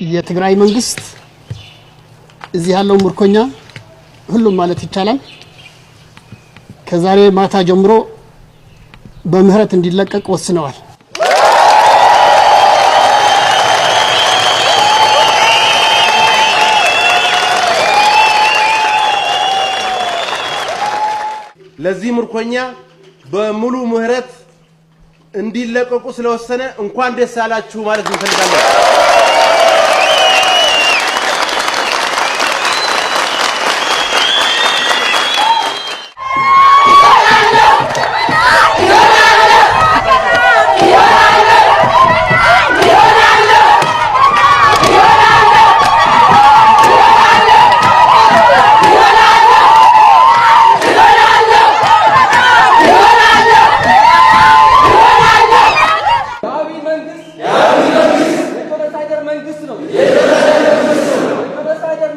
የትግራይ መንግስት እዚህ ያለው ምርኮኛ ሁሉም ማለት ይቻላል ከዛሬ ማታ ጀምሮ በምህረት እንዲለቀቅ ወስነዋል። ለዚህ ምርኮኛ በሙሉ ምህረት እንዲለቀቁ ስለወሰነ እንኳን ደስ አላችሁ ማለት እንፈልጋለን።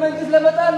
መንግስት ለመጣል